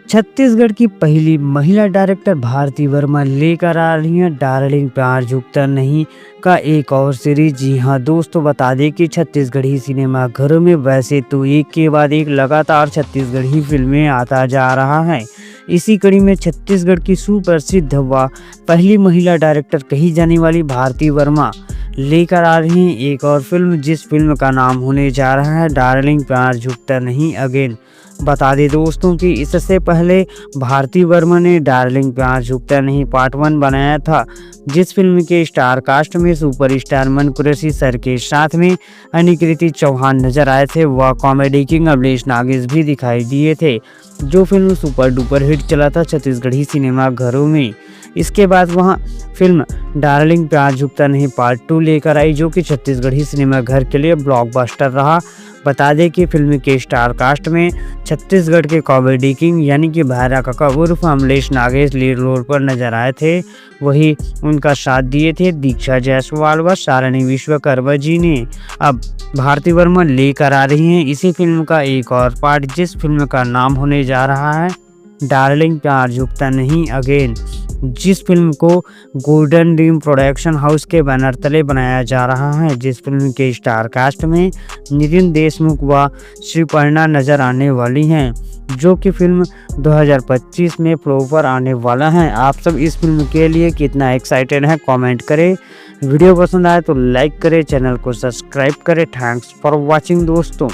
छत्तीसगढ़ की पहली महिला डायरेक्टर भारती वर्मा लेकर आ रही हैं डार्लिंग प्यार झुकता नहीं का एक और सीरीज। जी हाँ दोस्तों, बता दें कि छत्तीसगढ़ी सिनेमा घरों में वैसे तो एक के बाद एक लगातार छत्तीसगढ़ी फिल्में आता जा रहा है। इसी कड़ी में छत्तीसगढ़ की सुप्रसिद्ध व पहली महिला डायरेक्टर कही जाने वाली भारती वर्मा लेकर आ रही हैं एक और फिल्म, जिस फिल्म का नाम होने जा रहा है डार्लिंग प्यार झुकता नहीं अगेन। बता दें दोस्तों कि इससे पहले भारती वर्मा ने डार्लिंग प्यार झुकता नहीं पार्ट 1 बनाया था, जिस फिल्म के स्टार कास्ट में सुपरस्टार मन कुरैशी सर के साथ में अनिकृति चौहान नजर आए थे व कॉमेडी किंग अमलेश नागेश भी दिखाई दिए थे, जो फिल्म सुपर डुपर हिट चला था छत्तीसगढ़ी सिनेमा घरों में। इसके बाद वहां फिल्म डार्लिंग प्यार झुकता नहीं पार्ट 2 लेकर आई, जो कि छत्तीसगढ़ी सिनेमा घर के लिए ब्लॉकबस्टर रहा। बता दें कि फिल्म के स्टार कास्ट में छत्तीसगढ़ के कॉमेडी किंग यानी कि भैरा काका उर्फ अमलेश नागेश लीड रोल पर नजर आए थे। वही उनका साथ दिए थे दीक्षा जायसवाल व शालिनी विश्वकर्मा जी ने। अब भारती वर्मा लेकर आ रही हैं इसी फिल्म का एक और पार्ट, जिस फिल्म का नाम होने जा रहा है डार्लिंग प्यार झुकता नहीं अगेन, जिस फिल्म को गोल्डन ड्रीम प्रोडक्शन हाउस के बैनर तले बनाया जा रहा है। जिस फिल्म के स्टार कास्ट में नितिन देशमुख व श्रीपर्णा नजर आने वाली हैं, जो कि फिल्म 2025 में प्रॉपर आने वाला है। आप सब इस फिल्म के लिए कितना एक्साइटेड हैं कमेंट करें। वीडियो पसंद आए तो लाइक करें, चैनल को सब्सक्राइब करें। थैंक्स फॉर वॉचिंग दोस्तों।